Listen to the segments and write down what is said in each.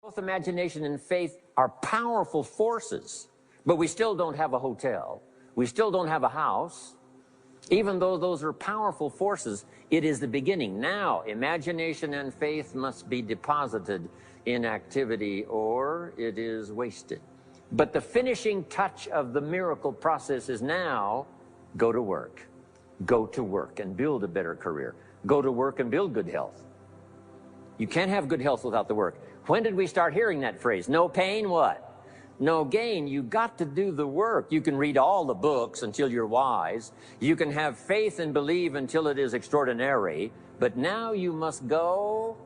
Both imagination and faith are powerful forces, but we still don't have a hotel. We still don't have a house. Even though those are powerful forces, it is the beginning. Now, imagination and faith must be deposited in activity or it is wasted. But the finishing touch of the miracle process is now, go to work. Go to work and build a better career. Go to work and build good health. You can't have good health without the work. When did we start hearing that phrase? No pain, what? No gain. You got to do the work. You can read all the books until you're wise. You can have faith and believe until it is extraordinary. But now you must go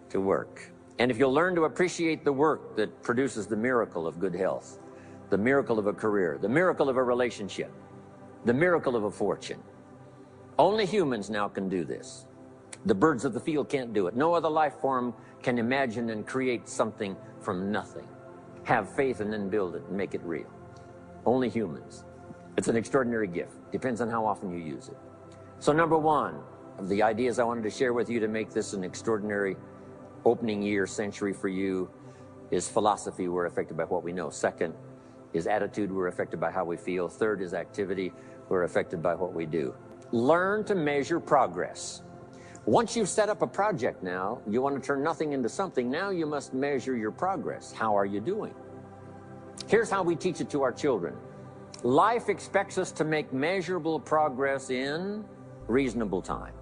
to work. And if you'll learn to appreciate the work that produces the miracle of good health, the miracle of a career, the miracle of a relationship, the miracle of a fortune, only humans now can do this. The birds of the field can't do it. No other life form can imagine and create something from nothing. Have faith and then build it and make it real. Only humans. It's an extraordinary gift. Depends on how often you use it. So number one of the ideas I wanted to share with you to make this an extraordinary opening year century for you is philosophy. We're affected by what we know. Second is attitude. We're affected by how we feel. Third is activity. We're affected by what we do. Learn to measure progress. Once you've set up a project now, you want to turn nothing into something, now you must measure your progress. How are you doing? Here's how we teach it to our children. Life expects us to make measurable progress in reasonable time.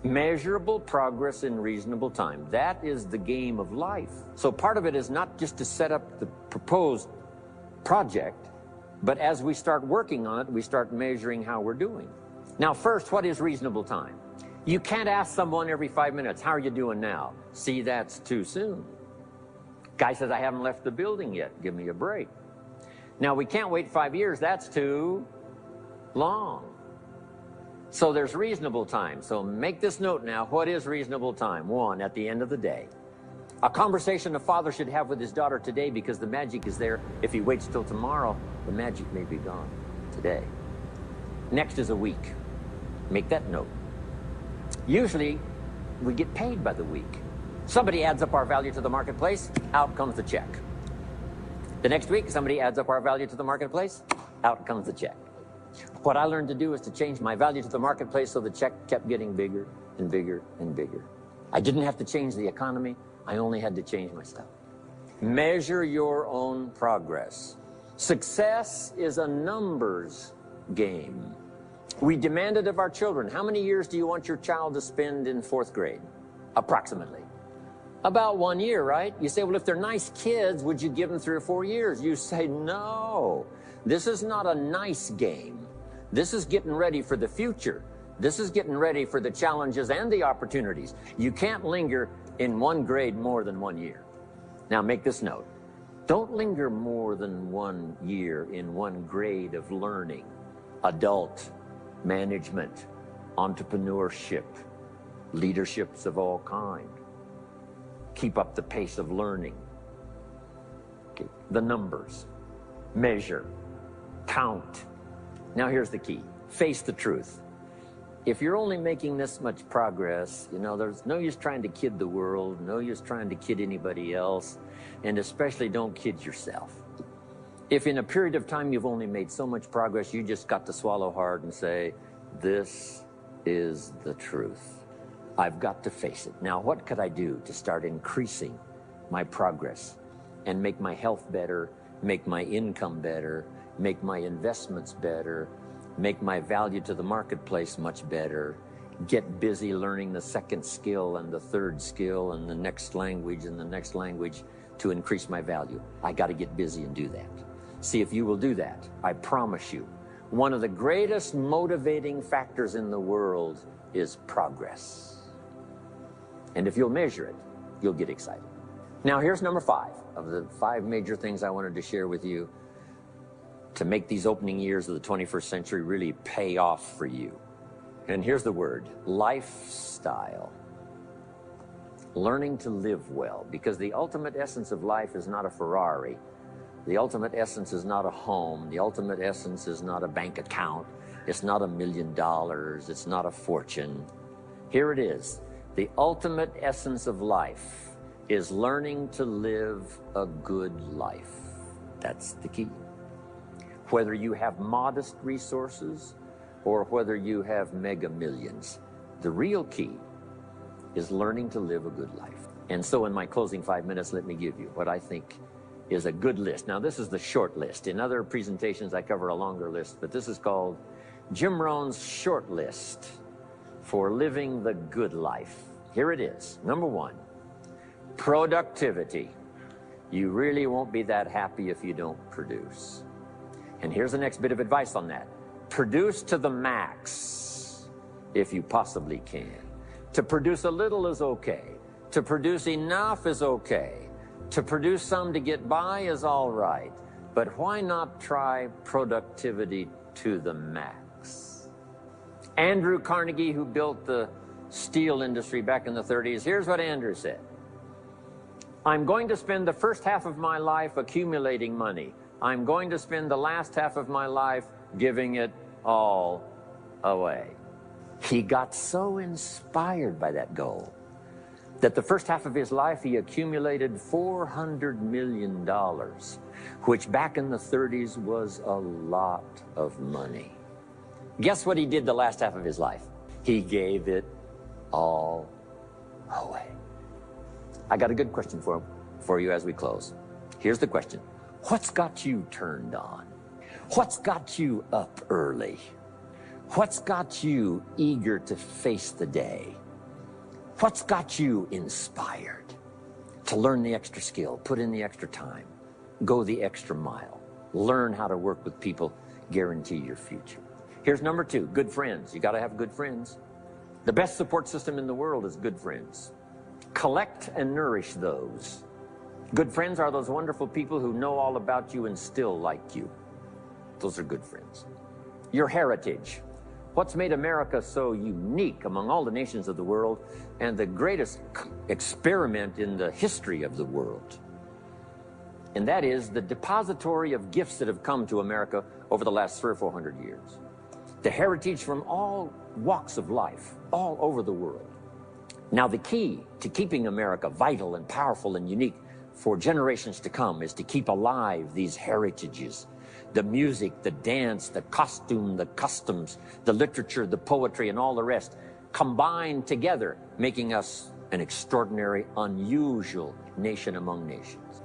Measurable progress in reasonable time. That is the game of life. So part of it is not just to set up the proposed project, but as we start working on it, we start measuring how we're doing. Now first, what is reasonable time? You can't ask someone every 5 minutes, how are you doing now? See, that's too soon. Guy says, I haven't left the building yet. Give me a break. Now, we can't wait 5 years. That's too long. So there's reasonable time. So make this note now. What is reasonable time? One, at the end of the day. A conversation a father should have with his daughter today, because the magic is there. If he waits till tomorrow, the magic may be gone today. Next is a week. Make that note. Usually, we get paid by the week. Somebody adds up our value to the marketplace, out comes the check. The next week, somebody adds up our value to the marketplace, out comes the check. What I learned to do is to change my value to the marketplace so the check kept getting bigger and bigger and bigger. I didn't have to change the economy, I only had to change myself. Measure your own progress. Success is a numbers game. We demand it of our children. How many years do you want your child to spend in 4th grade? Approximately. About 1 year, right? You say, well, if they're nice kids, would you give them 3 or 4 years? You say, no. This is not a nice game. This is getting ready for the future. This is getting ready for the challenges and the opportunities. You can't linger in 1 grade more than 1 year. Now, make this note. Don't linger more than 1 year in 1 grade of learning. Adult management, entrepreneurship, leaderships of all kind. Keep up the pace of learning. Okay. The numbers. Measure. Count. Now here's the key. Face the truth. If you're only making this much progress, you know, there's no use trying to kid the world, no use trying to kid anybody else, and especially don't kid yourself. If in a period of time you've only made so much progress, you just got to swallow hard and say, this is the truth. I've got to face it. Now, what could I do to start increasing my progress and make my health better, make my income better, make my investments better, make my value to the marketplace much better, get busy learning the 2nd skill and the 3rd skill and the next language and the next language to increase my value? I got to get busy and do that. See if you will do that. I promise you, one of the greatest motivating factors in the world is progress. And if you'll measure it, you'll get excited. Now here's number 5 of the 5 major things I wanted to share with you to make these opening years of the 21st century really pay off for you. And here's the word, lifestyle. Learning to live well, because the ultimate essence of life is not a Ferrari. The ultimate essence is not a home. The ultimate essence is not a bank account. It's not $1 million. It's not a fortune. Here it is. The ultimate essence of life is learning to live a good life. That's the key. Whether you have modest resources or whether you have mega millions, the real key is learning to live a good life. And so in my closing 5 minutes, let me give you what I think is a good list. Now, this is the short list. In other presentations, I cover a longer list, but this is called Jim ROHN's short list for living the good life. Here it is. Number 1, productivity. You really won't be that happy if you don't produce. And here's the next bit of advice on that. Produce to the max if you possibly can. To produce a little is okay. To produce enough is okay. To produce some to get by is all right. But why not try productivity to the max? Andrew Carnegie, who built the steel industry back in the 30s, here's what Andrew said. I'm going to spend the first half of my life accumulating money. I'm going to spend the last half of my life giving it all away. He got so inspired by that goal that the first half of his life he accumulated $400 million, which back in the 30s was a lot of money. Guess what he did the last half of his life? He gave it all away. I got a good question for you as we close. Here's the question. What's got you turned on? What's got you up early? What's got you eager to face the day? What's got you inspired to learn the extra skill, put in the extra time, go the extra mile, learn how to work with people, guarantee your future? Here's number 2, good friends. You got to have good friends. The best support system in the world is good friends. Collect and nourish those. Good friends are those wonderful people who know all about you and still like you. Those are good friends. Your heritage. What's made America so unique among all the nations of the world and the greatest experiment in the history of the world? And that is the depository of gifts that have come to America over the last 300 or 400 years. The heritage from all walks of life, all over the world. Now, the key to keeping America vital and powerful and unique for generations to come is to keep alive these heritages. The music, the dance, the costume, the customs, the literature, the poetry, and all the rest combined together, making us an extraordinary, unusual nation among nations.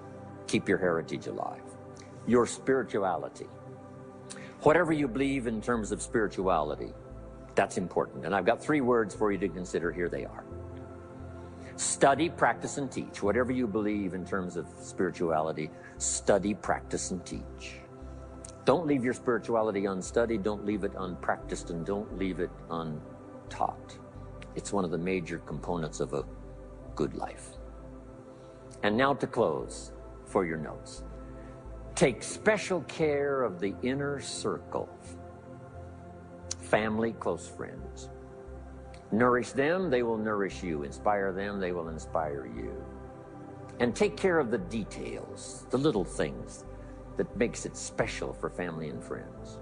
Keep your heritage alive. Your spirituality. Whatever you believe in terms of spirituality, that's important. And I've got 3 words for you to consider. Here they are. Study, practice, and teach. Whatever you believe in terms of spirituality, study, practice, and teach. Don't leave your spirituality unstudied, don't leave it unpracticed, and don't leave it untaught. It's one of the major components of a good life. And now to close for your notes. Take special care of the inner circle. Family, close friends. Nourish them, they will nourish you. Inspire them, they will inspire you. And take care of the details, the little things that makes it special for family and friends.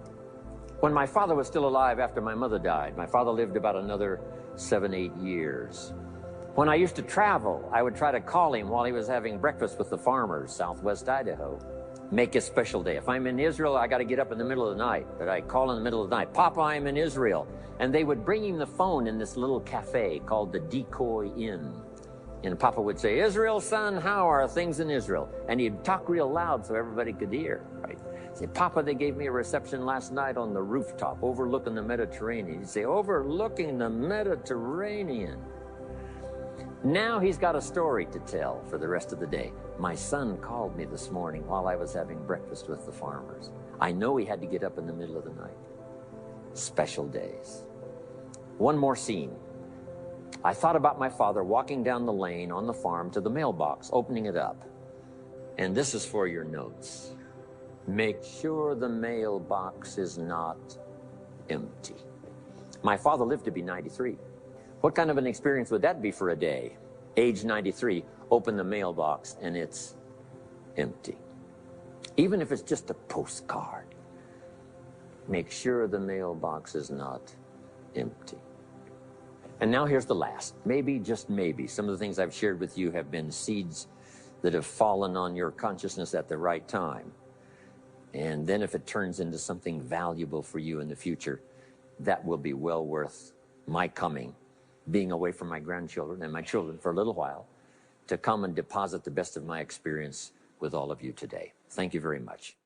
When my father was still alive after my mother died, my father lived about another 7, 8 years. When I used to travel, I would try to call him while he was having breakfast with the farmers, southwest Idaho. Make a special day. If I'm in Israel, I got to get up in the middle of the night. But I call in the middle of the night, Papa, I'm in Israel. And they would bring him the phone in this little cafe called the Decoy Inn. And Papa would say, Israel, son, how are things in Israel? And he'd talk real loud so everybody could hear, right? Say, Papa, they gave me a reception last night on the rooftop overlooking the Mediterranean. He'd say, overlooking the Mediterranean. Now he's got a story to tell for the rest of the day. My son called me this morning while I was having breakfast with the farmers. I know he had to get up in the middle of the night. Special days. One more scene. I thought about my father walking down the lane on the farm to the mailbox, opening it up. And this is for your notes. Make sure the mailbox is not empty. My father lived to be 93. What kind of an experience would that be for a day? Age 93, open the mailbox and it's empty. Even if it's just a postcard, make sure the mailbox is not empty. And now here's the last. Maybe, just maybe, some of the things I've shared with you have been seeds that have fallen on your consciousness at the right time. And then if it turns into something valuable for you in the future, that will be well worth my coming, being away from my grandchildren and my children for a little while, to come and deposit the best of my experience with all of you today. Thank you very much.